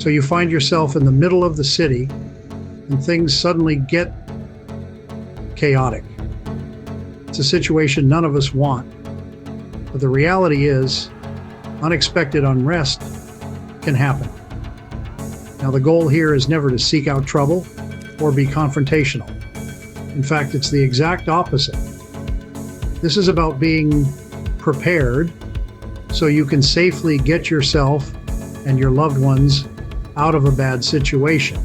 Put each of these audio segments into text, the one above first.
So you find yourself in the middle of the city and things suddenly get chaotic. It's a situation none of us want. But the reality is, unexpected unrest can happen. Now, the goal here is never to seek out trouble or be confrontational. In fact, it's the exact opposite. This is about being prepared so you can safely get yourself and your loved ones out of a bad situation.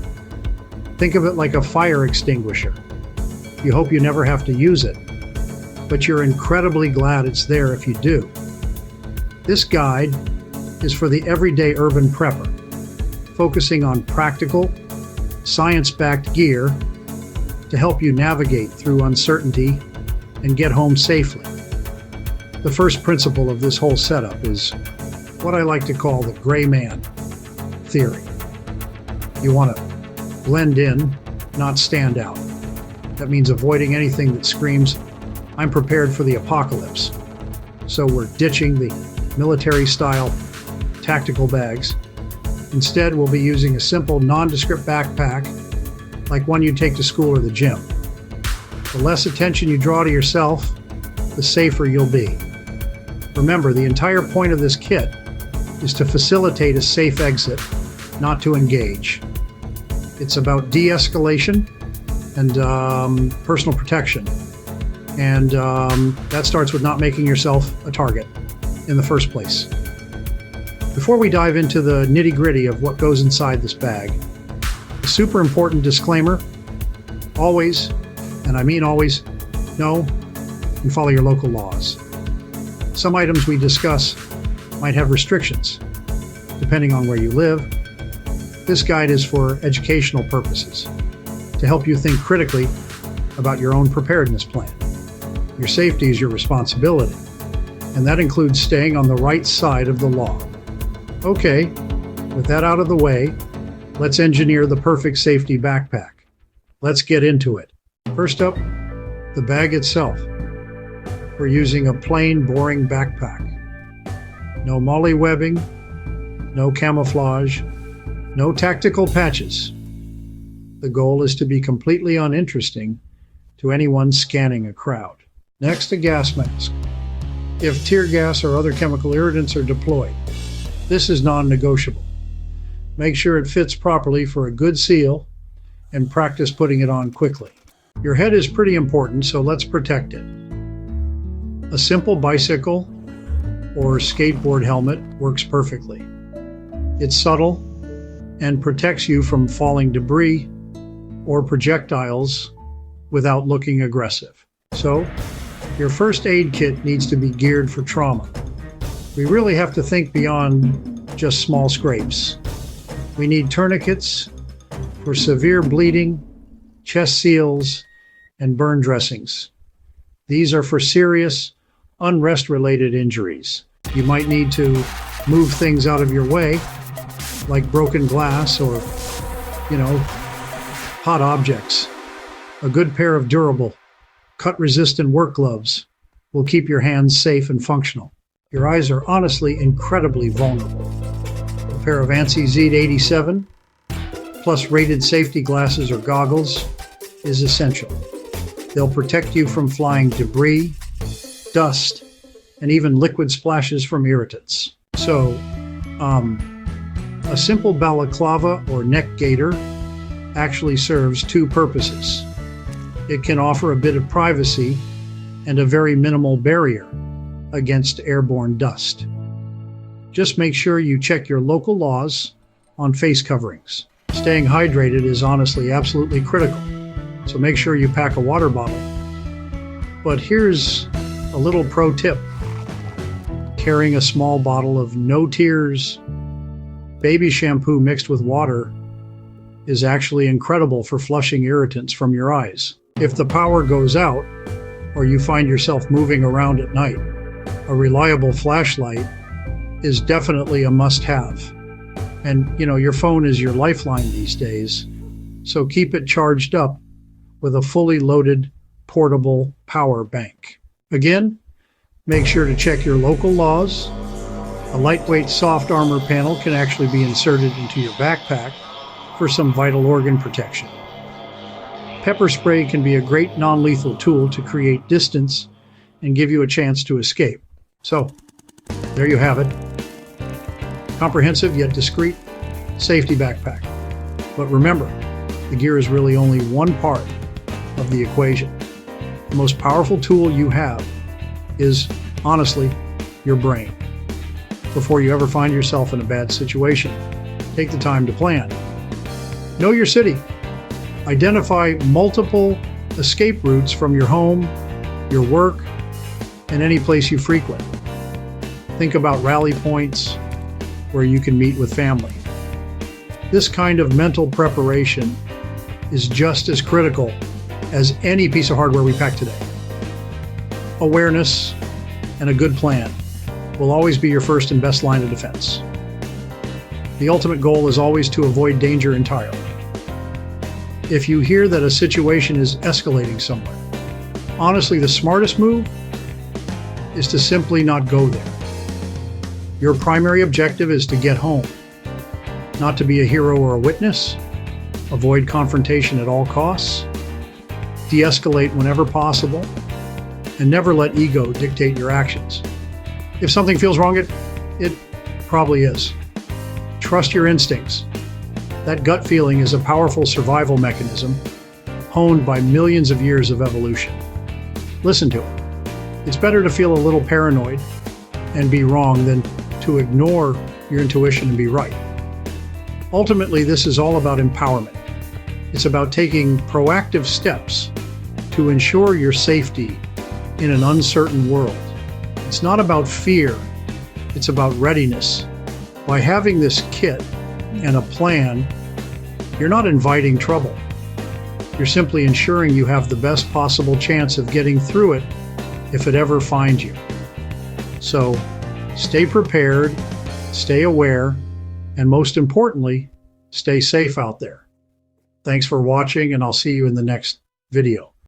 Think of it like a fire extinguisher. You hope you never have to use it, but you're incredibly glad it's there if you do. This guide is for the everyday urban prepper, focusing on practical, science-backed gear to help you navigate through uncertainty and get home safely. The first principle of this whole setup is what I like to call the gray man theory. You want to blend in, not stand out. That means avoiding anything that screams, "I'm prepared for the apocalypse." So we're ditching the military-style tactical bags. Instead, we'll be using a simple, nondescript backpack like one you take to school or the gym. The less attention you draw to yourself, the safer you'll be. Remember, the entire point of this kit is to facilitate a safe exit, not to engage. It's about de-escalation and personal protection. And that starts with not making yourself a target in the first place. Before we dive into the nitty-gritty of what goes inside this bag, a super important disclaimer: always, and I mean always, know and follow your local laws. Some items we discuss might have restrictions, depending on where you live. This guide is for educational purposes, to help you think critically about your own preparedness plan. Your safety is your responsibility, and that includes staying on the right side of the law. Okay, with that out of the way, let's engineer the perfect safety backpack. Let's get into it. First up, the bag itself. We're using a plain, boring backpack. No molly-webbing, no camouflage, no tactical patches. The goal is to be completely uninteresting to anyone scanning a crowd. Next, a gas mask. If tear gas or other chemical irritants are deployed, this is non-negotiable. Make sure it fits properly for a good seal and practice putting it on quickly. Your head is pretty important, so let's protect it. A simple bicycle or skateboard helmet works perfectly. It's subtle and protects you from falling debris or projectiles without looking aggressive. So, your first aid kit needs to be geared for trauma. We really have to think beyond just small scrapes. We need tourniquets for severe bleeding, chest seals, and burn dressings. These are for serious, unrest-related injuries. You might need to move things out of your way, like broken glass or, hot objects. A good pair of durable, cut-resistant work gloves will keep your hands safe and functional. Your eyes are honestly incredibly vulnerable. A pair of ANSI Z87 plus rated safety glasses or goggles is essential. They'll protect you from flying debris, dust, and even liquid splashes from irritants. So, a simple balaclava or neck gaiter actually serves two purposes. It can offer a bit of privacy and a very minimal barrier against airborne dust. Just make sure you check your local laws on face coverings. Staying hydrated is honestly absolutely critical, so make sure you pack a water bottle. But here's a little pro tip. Carrying a small bottle of no tears baby shampoo mixed with water is actually incredible for flushing irritants from your eyes. If the power goes out, or you find yourself moving around at night, a reliable flashlight is definitely a must-have. And your phone is your lifeline these days, so keep it charged up with a fully loaded portable power bank. Again, make sure to check your local laws A lightweight soft armor panel can actually be inserted into your backpack for some vital organ protection. Pepper spray can be a great non-lethal tool to create distance and give you a chance to escape. So, there you have it. Comprehensive yet discreet safety backpack. But remember, the gear is really only one part of the equation. The most powerful tool you have is, honestly, your brain. Before you ever find yourself in a bad situation, take the time to plan. Know your city. Identify multiple escape routes from your home, your work, and any place you frequent. Think about rally points where you can meet with family. This kind of mental preparation is just as critical as any piece of hardware we pack today. Awareness and a good plan will always be your first and best line of defense. The ultimate goal is always to avoid danger entirely. If you hear that a situation is escalating somewhere, honestly, the smartest move is to simply not go there. Your primary objective is to get home, not to be a hero or a witness. Avoid confrontation at all costs, de-escalate whenever possible, and never let ego dictate your actions. If something feels wrong, it probably is. Trust your instincts. That gut feeling is a powerful survival mechanism honed by millions of years of evolution. Listen to it. It's better to feel a little paranoid and be wrong than to ignore your intuition and be right. Ultimately, this is all about empowerment. It's about taking proactive steps to ensure your safety in an uncertain world. It's not about fear, it's about readiness. By having this kit and a plan, you're not inviting trouble. You're simply ensuring you have the best possible chance of getting through it if it ever finds you. So, stay prepared, stay aware, and most importantly, stay safe out there. Thanks for watching, and I'll see you in the next video.